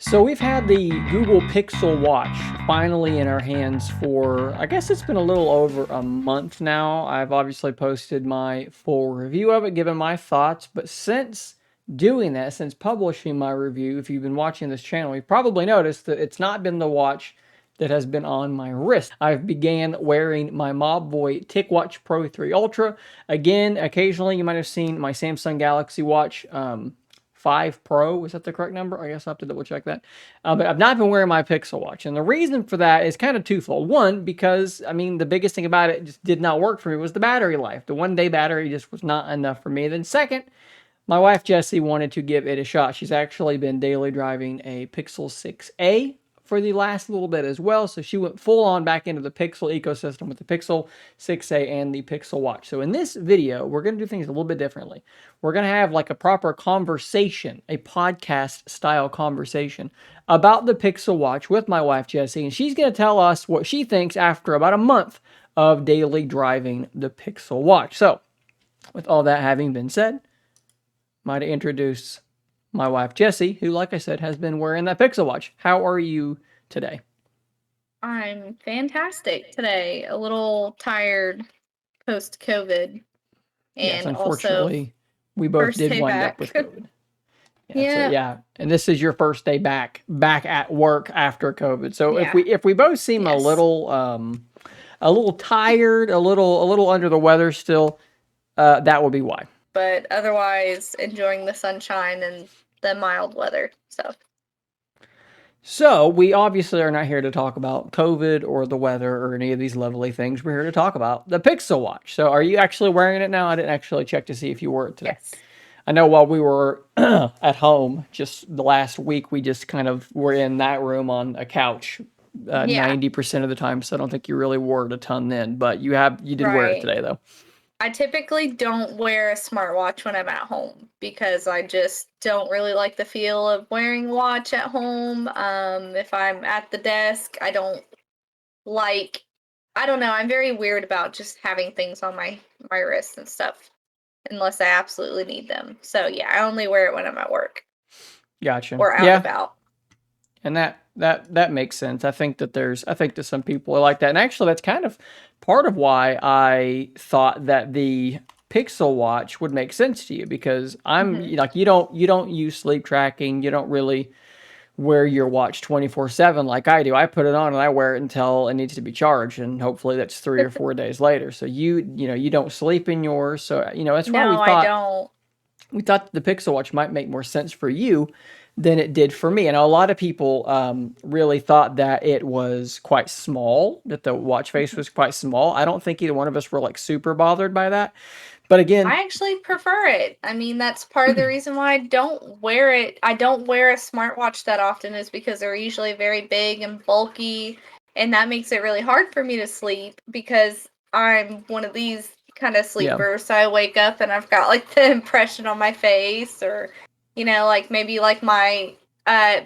So we've had the Google Pixel Watch finally in our hands for, I guess it's been a little over a month now. I've obviously posted my full review of it, given my thoughts, but since doing that, since publishing my review, if you've been watching this channel, you've probably noticed that it's not been the watch that has been on my wrist. I've began wearing my Mobvoi TicWatch Pro 3 Ultra. Again, occasionally you might have seen my Samsung Galaxy Watch 5 Pro. Is that the correct number? I guess I'll have to double check that. But I've not been wearing my Pixel Watch. And the reason for that is kind of twofold. One, because, I mean, the biggest thing about it just did not work for me was the battery life. The one-day battery just was not enough for me. Then second, my wife Jessie wanted to give it a shot. She's actually been daily driving a Pixel 6a for the last little bit as well. So she went full on back into the Pixel ecosystem with the Pixel 6a and the Pixel Watch. So in this video, we're going to do things a little bit differently. We're going to have like a proper conversation, a podcast style conversation about the Pixel Watch with my wife Jessie. And she's going to tell us what she thinks after about a month of daily driving the Pixel Watch. So with all that having been said, might introduce my wife Jessie, who, like I said, has been wearing that Pixel Watch. How are you today? I'm fantastic today. A little tired post-COVID, Yes, and also unfortunately, we both first did day wind up back. with COVID. Yeah, Yeah, and this is your first day back at work after COVID. So if yeah, we both seem yes. a little tired, a little under the weather still, that will be why. But otherwise, enjoying the sunshine and the mild weather. So we obviously are not here to talk about COVID or the weather or any of these lovely things. We're here to talk about the Pixel Watch. So are you actually wearing it now? I didn't actually check to see if you wore it today. Yes. I know while we were at home just the last week, we just kind of were in that room on a couch Yeah, 90% of the time. So I don't think you really wore it a ton then, but you did wear it right. today though. I typically don't wear a smartwatch when I'm at home because I just don't really like the feel of wearing a watch at home. If I'm at the desk, I don't like I don't know, I'm very weird about just having things on my wrists and stuff unless I absolutely need them. So yeah, I only wear it when I'm at work Gotcha. or out and Yeah. about. And that makes sense. I think that some people are like that. And actually that's kind of part of why I thought that the Pixel Watch would make sense to you because I'm Hmm. like you don't use sleep tracking, you don't really wear your watch 24/7 like I do. I put it on and I wear it until it needs to be charged and hopefully that's 3 or 4 days later. So you don't sleep in yours. So that's why No, I don't. we thought the Pixel Watch might make more sense for you than it did for me. And a lot of people really thought that it was quite small, that the watch face was quite small. I don't think either one of us were like super bothered by that. But again, I actually prefer it. I mean, that's part of the reason why I don't wear it. I don't wear a smartwatch that often is because they're usually very big and bulky, and that makes it really hard for me to sleep because I'm one of these kind of yeah, sleepers. So I wake up and I've got like the impression on my face, or like maybe like my uh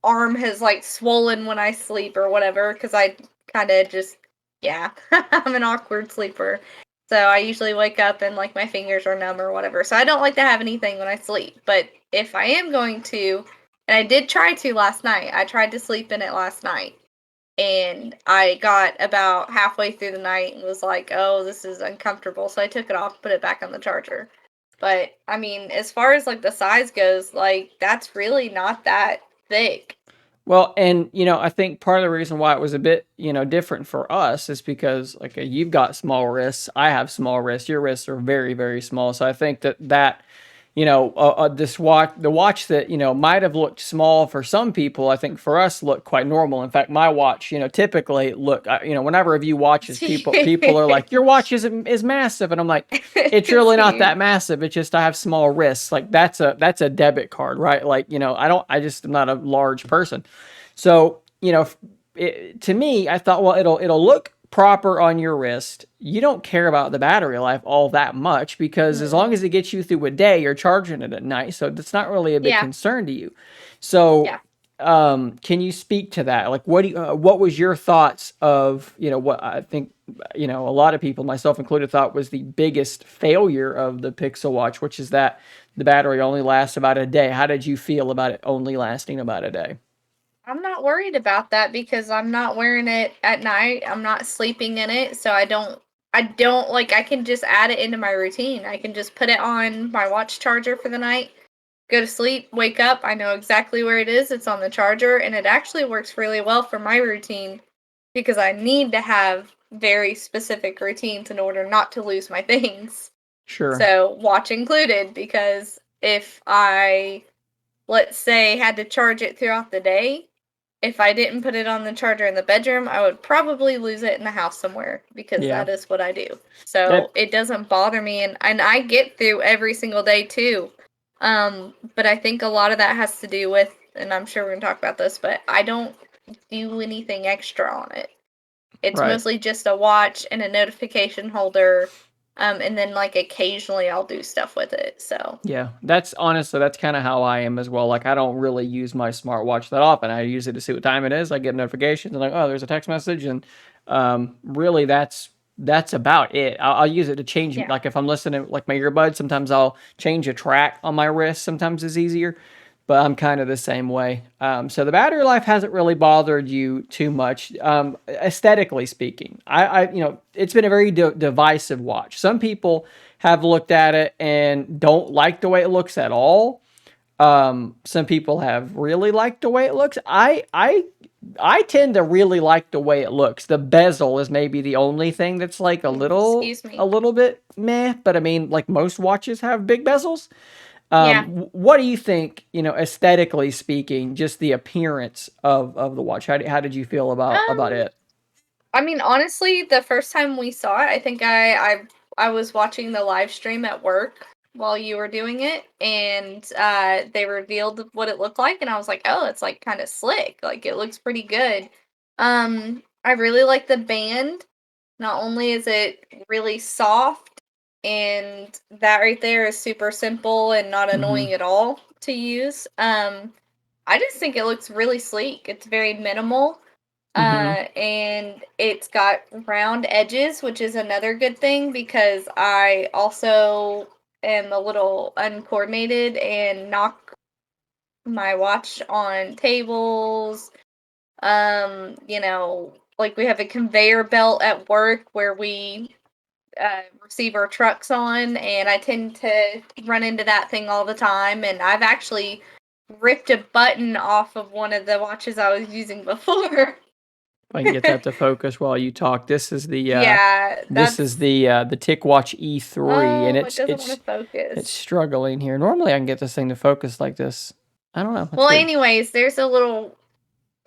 arm has like swollen when I sleep or whatever because I kind of just yeah, I'm an awkward sleeper. So I usually wake up and like my fingers are numb or whatever. So I don't like to have anything when I sleep. But if I am going to, and I did try to last night, I tried to sleep in it last night. And I got about halfway through the night and was like, oh, this is uncomfortable. So I took it off, put it back on the charger. But I mean, as far as like the size goes, like that's really not that thick. well, and I think part of the reason why it was a bit, different for us is because like you've got small wrists, I have small wrists, your wrists are very, very small. So I think that the watch that might have looked small for some people, I think for us looked quite normal. In fact, my watch, typically look, when I review watches, people are like, your watch is massive, and I'm like, it's really It's not that huge. massive. It's just I have small wrists. Like that's a debit card, right? Like I just am not a large person. So to me, I thought, well, it'll look proper on your wrist. You don't care about the battery life all that much because as long Mm. as it gets you through a day, you're charging it at night. So that's not really a big Yeah, concern to you. So yeah. can you speak to that? Like, what was your thoughts of, what I think, a lot of people, myself included, thought was the biggest failure of the Pixel Watch, which is that the battery only lasts about a day. How did you feel about it only lasting about a day? I'm not worried about that because I'm not wearing it at night. I'm not sleeping in it, so I don't like I can just add it into my routine. I can just put it on my watch charger for the night, go to sleep, wake up, I know exactly where it is. It's on the charger and it actually works really well for my routine because I need to have very specific routines in order not to lose my things. Sure. So, watch included because if I, let's say, had to charge it throughout the day, if I didn't put it on the charger in the bedroom, I would probably lose it in the house somewhere because Yeah. that is what I do. So That it doesn't bother me and I get through every single day too. But I think a lot of that has to do with, and I'm sure we're gonna talk about this, but I don't do anything extra on it. It's right. mostly just a watch and a notification holder. And then like occasionally I'll do stuff with it. So Yeah, that's honestly that's kind of how I am as well. Like I don't really use my smartwatch that often. I use it to see what time it is. I get notifications and like, oh, there's a text message, and really that's about it. I'll use it to change. yeah. Like if I'm listening, like my earbuds, sometimes I'll change a track on my wrist. Sometimes it's easier, but I'm kind of the same way. So the battery life hasn't really bothered you too much, aesthetically speaking. It's been a very divisive watch. Some people have looked at it and don't like the way it looks at all. Some people have really liked the way it looks. I tend to really like the way it looks. The bezel is maybe the only thing that's like a little Excuse a me. little bit meh, but I mean, like most watches have big bezels. Yeah. What do you think, aesthetically speaking, just the appearance of the watch? How did you feel about Um it? I mean, honestly, the first time we saw it, I think I was watching the live stream at work while you were doing it, and they revealed what it looked like, and I was like, oh, it's like kind of slick, like it looks pretty good. I really like the band. Not only is it really soft, and that right there is super simple and not Mm-hmm. annoying at all to use. I just think it looks really sleek. It's very minimal. Mm-hmm. And it's got round edges, which is another good thing because I also am a little uncoordinated and knock my watch on tables. Like we have a conveyor belt at work where we receive our trucks on, and I tend to run into that thing all the time. And I've actually ripped a button off of one of the watches I was using before. If I can get that to focus while you talk, Yeah, this is that's the TicWatch E3, and oh, it doesn't want to it's focus. struggling here. Normally, I can get this thing to focus like this. I don't know. That's Well, weird. anyways, there's a little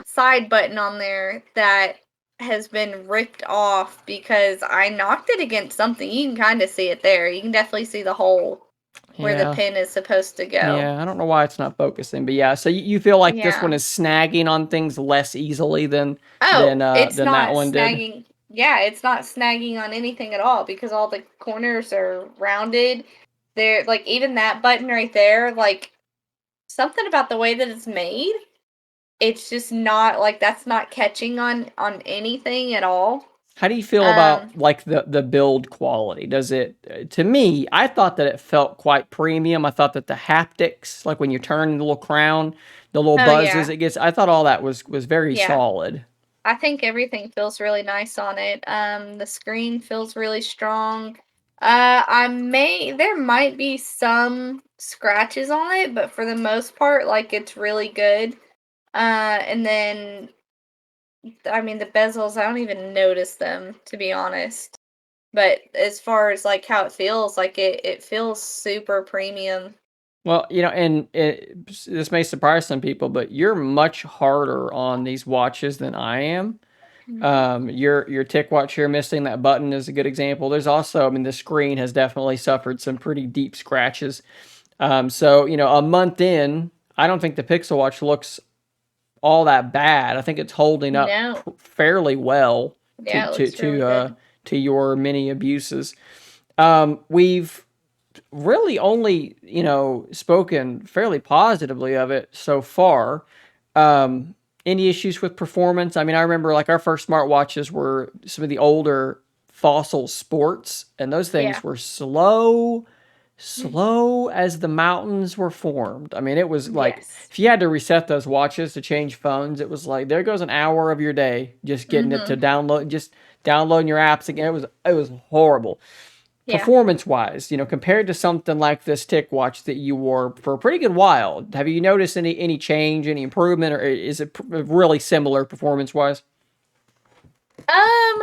side button on there that has been ripped off because I knocked it against something. You can kind of see it there. You can definitely see the hole where the Yeah. pin is supposed to go. Yeah, I don't know why it's not focusing, but yeah. So you feel like this one Yeah. is snagging on things less easily Oh, it's than that not one did. snagging. Yeah, it's not snagging on anything at all because all the corners are rounded. They're like even that button right there, like something about the way that it's made, it's just not like that's not catching on anything at all. How do you feel Um, about like the build quality? Does it to me, I thought that it felt quite premium. I thought that the haptics, like when you turn the little crown, the little oh buzzes yeah. it gets, I thought all that was very Yeah. solid. I think everything feels really nice on it. The screen feels really strong. There might be some scratches on it, but for the most part, like it's really good. And then I mean the bezels, I don't even notice them to be honest. But as far as like how it feels, like it feels super premium. Well, and this may surprise some people, but you're much harder on these watches than I am. Mhm. Your tick watch here missing that button is a good example. There's also, I mean, the screen has definitely suffered some pretty deep scratches. So a month in, I don't think the Pixel Watch looks all that bad. I think it's holding up No. fairly well to Yeah, it looks really good. to your many abuses. We've really only spoken fairly positively of it so far. Um, any issues with performance? I mean, I remember like our first smartwatches were some of the older Fossil Sports, and those Yeah. things were slow as the mountains were formed. I mean, it was like Yes. if you had to reset those watches to change phones, it was like there goes an hour of your day just getting it to Mhm. download, just downloading your apps again. It was horrible. Yeah. Performance wise, compared to something like this Tick watch that you wore for a pretty good while, have you noticed any change, any improvement, or is it really similar performance wise? Um,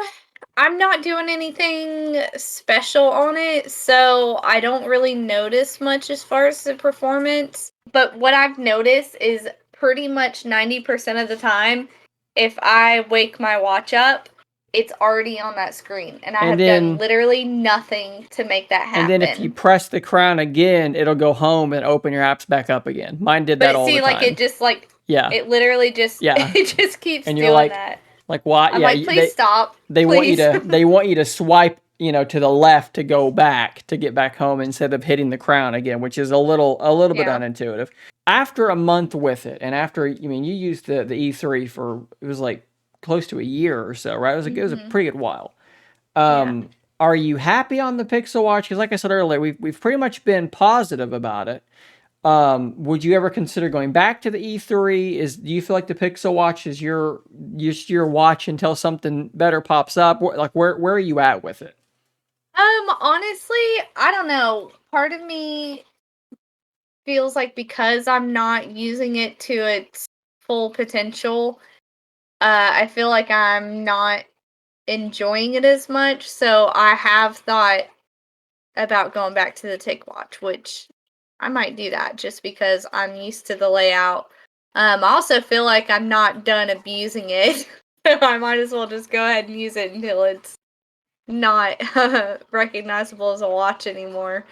I'm not doing anything special on it, so I don't really notice much as far as the performance. But what I've noticed is pretty much 90% of the time, if I wake my watch up, it's already on that screen, and I And have done then literally nothing to make that and then if you happen. press the crown again, it'll go home and open your apps back up again. Mine did that But all the see, like it time. just like Yeah, it literally just yeah. it just keeps And you're doing that. like why? I'm Yeah, like, please stop, they want you please. to swipe, to the left to go back to get back home instead of hitting the crown again, which is a little bit Yeah. unintuitive. After a month with it, and after you used the E3 for it was like close to a year or so, right? It was a Mhm. pretty good while. Yeah. Are you happy on the Pixel Watch? Because like I said earlier, we've pretty much been positive about it. Would you ever consider going back to the E3? Do you feel like the Pixel Watch is your watch until something better pops up? Like where are you at with it? Honestly, I don't know. Part of me feels like because I'm not using it to its full potential, I feel like I'm not enjoying it as much. So I have thought about going back to the Tick Watch, which I might do that just because I'm used to the layout. I also feel like I'm not done abusing it. So I might as well just go ahead and use it until it's not recognizable as a watch anymore.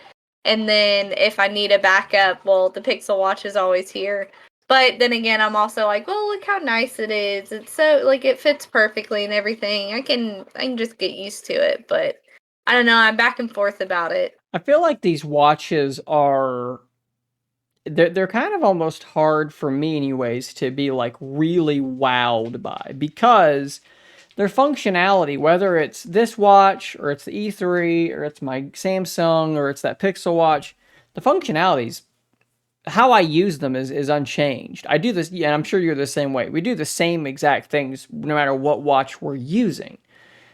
And then if I need a backup, well, the Pixel Watch is always here. But then again, I'm also like, well, look how nice it is. It's so like it fits perfectly and everything. I can just get used to it, but I don't know, I'm back and forth about it. I feel like these watches are they're kind of almost hard for me anyways to be like really wowed by because their functionality, whether it's this watch or it's the E3 or it's my Samsung or it's that Pixel watch, the functionalities, how I use them is unchanged. I do this, yeah, and I'm sure you're the same way. We do the same exact things no matter what watch we're using.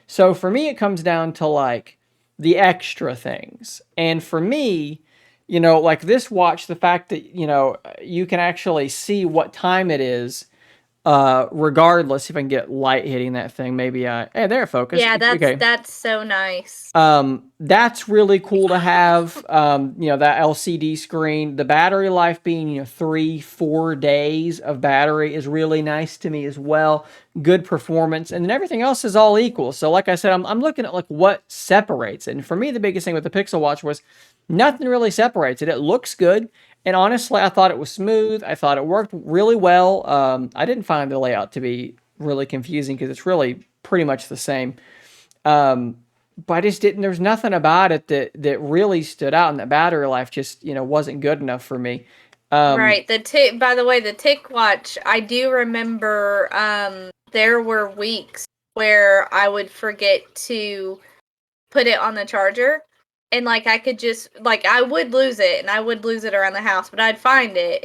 So for me, it comes down to like the extra things. And for me, like this watch, the fact that, you can actually see what time it is, regardless if I can get light hitting that thing. Maybe hey, there, focus. Yeah, that's Okay. that's so nice. That's really cool to have. That LCD screen, the battery life being, 3-4 days of battery is really nice to me as well. Good performance, and then everything else is all equal. So, like I said, I'm looking at like what separates it. And for me, the biggest thing with the Pixel Watch was nothing really separates it. It looks good, and honestly, I thought it was smooth. I thought it worked really well. I didn't find the layout to be really confusing because it's really pretty much the same. But I just didn't. There's nothing about it that really stood out, and the battery life just wasn't good enough for me. Um, Right. The tick by the way, the tick watch, I do remember there were weeks where I would forget to put it on the charger, and like I could just like I would lose it and I would lose it around the house, but I'd find it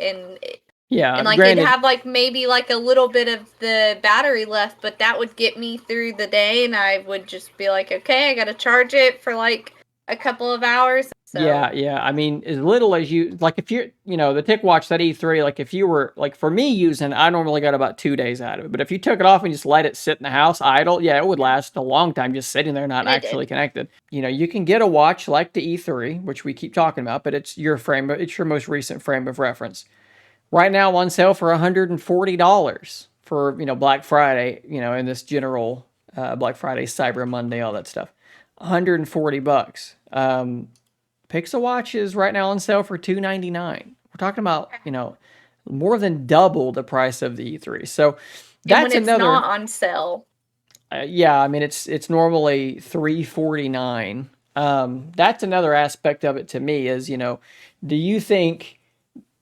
yeah, and like it'd granted, have like maybe like a little bit of the battery left, but that would get me through the day, and I would just be like, okay, I gotta charge it for like a couple of hours. So yeah. I mean, as little as you like, if you're, the Tick Watch, that E3, like if you were like for me using, I normally got about 2 days out of it. But if you took it off and just let it sit in the house idle, yeah, it would last a long time just sitting there, not and it actually did. connected. You can get a watch like the E3, which we keep talking about, but it's your most recent frame of reference. Right now on sale for $140 for Black Friday, in this general Black Friday, Cyber Monday, all that stuff. $140. Pixel Watch is right now on sale for $299. We're talking about more than double the price of the E3. So And when that's it's not another. on sale, Yeah, I mean it's normally $349. That's another aspect of it to me is do you think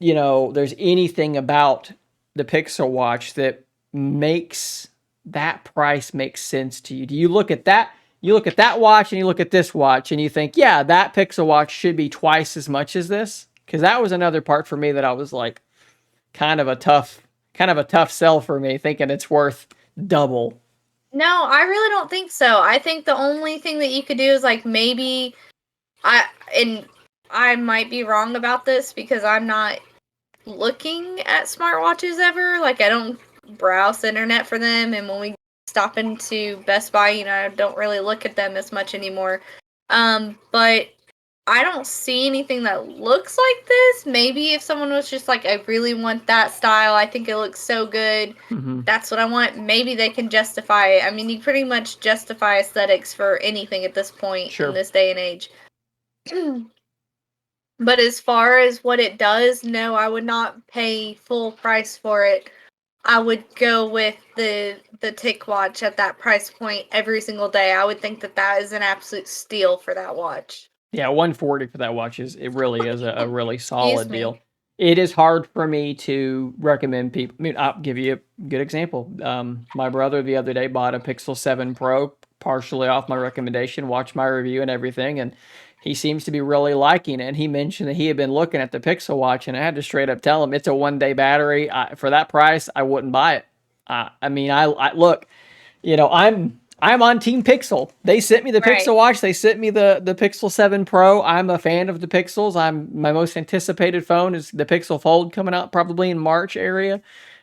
there's anything about the Pixel Watch that makes that price make sense to you? Do you look at that? You look at that watch and you look at this watch and you think, yeah, that Pixel Watch should be twice as much as this? Because that was another part for me that I was like, kind of a tough sell for me, thinking it's worth double. No, I really don't think so. I think the only thing that you could do is like maybe I and I might be wrong about this because I'm not looking at smartwatches ever. Like I don't browse the internet for them, and when we stop into Best Buy, I don't really look at them as much anymore. But I don't see anything that looks like this. Maybe if someone was just like, I really want that style, I think it looks so good. Mm-hmm. That's what I want. Maybe they can justify it. I mean, you pretty much justify aesthetics for anything at this point in Sure. this day and age. But as far as what it does, no, I would not pay full price for it. I would go with the Tick Watch at that price point every single day. I would think that that is an absolute steal for that watch. Yeah, 140 for that watch it really is a really Excuse solid deal. me. It is hard for me to recommend people. I mean, I'll give you a good example. My brother the other day bought a Pixel 7 Pro, partially off my recommendation, watched my review and everything, and he seems to be really liking it. And he mentioned that he had been looking at the Pixel Watch, and I had to straight up tell him it's a 1 day battery. For that price, I wouldn't buy it. I mean, I look, I'm on Team Pixel. They sent me the Right. Pixel Watch. They sent me the Pixel 7 Pro. I'm a fan of the Pixels. My most anticipated phone is the Pixel Fold coming out probably in March area.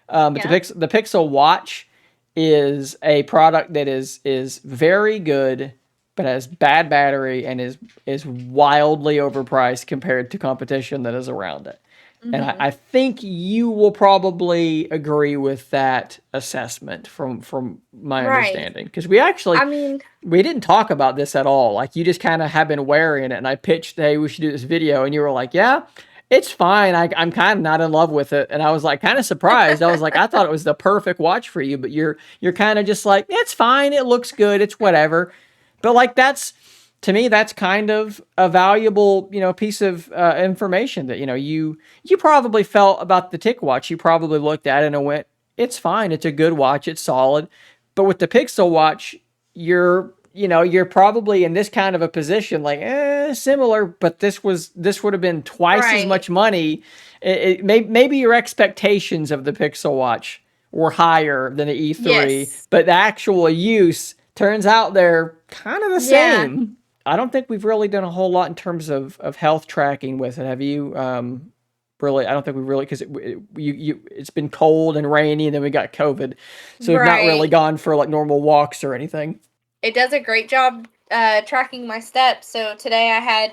But Yeah. the Pixel Watch is a product that is very good, but has bad battery and is wildly overpriced compared to competition that is around it. And I Mhm. think you will probably agree with that assessment from my Right. understanding. Because we actually I mean, we didn't talk about this at all. Like you just kind of have been wearing it, and I pitched, hey, we should do this video, and you were like, yeah, it's fine. I'm kind of not in love with it, and I was like kind of surprised. I was like, I thought it was the perfect watch for you, but you're kind of just like, it's fine. It looks good. It's whatever. But like that's to me, that's kind of a valuable, piece of information that you probably felt about the Tick Watch. You probably looked at it and went, "It's fine. It's a good watch. It's solid." But with the Pixel Watch, you're probably in this kind of a position, like similar, but this would have been twice as right. much money. Maybe your expectations of the Pixel Watch were higher than the E3, Yes. but the actual use turns out they're kind of the Yeah. same. I don't think we've really done a whole lot in terms of health tracking with it. Have you? Really, I don't think we really because it's been cold and rainy, and then we got COVID, so we've not really Right. gone for like normal walks or anything. It does a great job tracking my steps. So today I had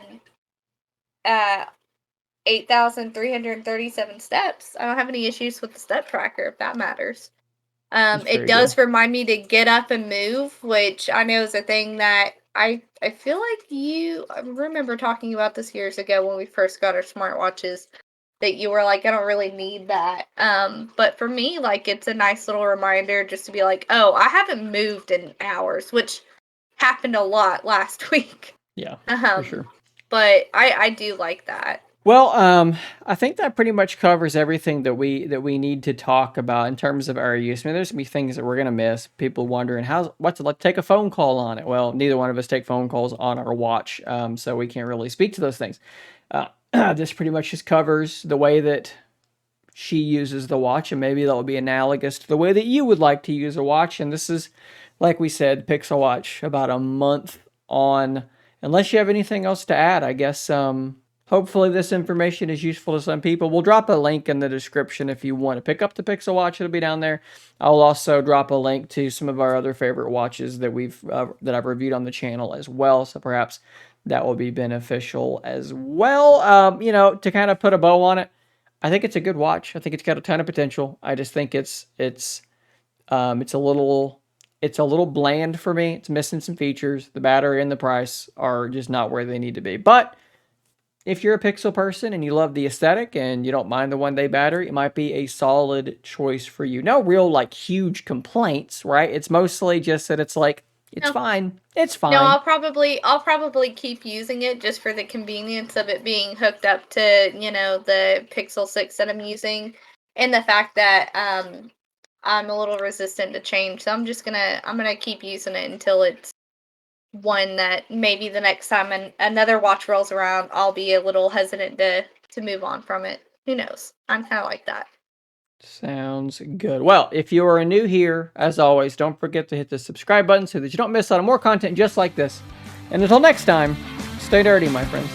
8,337 steps. I don't have any issues with the step tracker if that matters. It's It very good. does remind me to get up and move, which I know is a thing that I feel like I remember talking about this years ago when we first got our smartwatches that you were like, I don't really need that. But for me, like it's a nice little reminder just to be like, oh, I haven't moved in hours, which happened a lot last week. Yeah, for Um, sure. but I do like that. Well, I think that pretty much covers everything that we need to talk about in terms of our use. I mean, there's gonna be things that we're gonna miss. People wondering what's it like to take a phone call on it. Well, neither one of us take phone calls on our watch, so we can't really speak to those things. Uh, this pretty much just covers the way that she uses the watch, and maybe that will be analogous to the way that you would like to use a watch. And this is, like we said, Pixel Watch about a month on. Unless you have anything else to add, I guess. Hopefully, this information is useful to some people. We'll drop a link in the description if you want to pick up the Pixel Watch. It'll be down there. I'll also drop a link to some of our other favorite watches that I've reviewed on the channel as well. So perhaps that will be beneficial as well. To kind of put a bow on it, I think it's a good watch. I think it's got a ton of potential. I just think it's a little bland for me. It's missing some features. The battery and the price are just not where they need to be. But if you're a Pixel person and you love the aesthetic and you don't mind the 1 day battery, it might be a solid choice for you. No real like huge complaints, right? It's mostly just that it's like it's No, fine. It's no, fine. I'll probably keep using it just for the convenience of it being hooked up to, the Pixel 6 that I'm using. and the fact that I'm a little resistant to change. So I'm gonna keep using it until it's one that maybe the next time another watch rolls around, I'll be a little hesitant to move on from it. Who knows? I'm kind of like that. Sounds good. Well, if you are new here, as always, don't forget to hit the subscribe button so that you don't miss out on more content just like this. And until next time, stay dirty, my friends.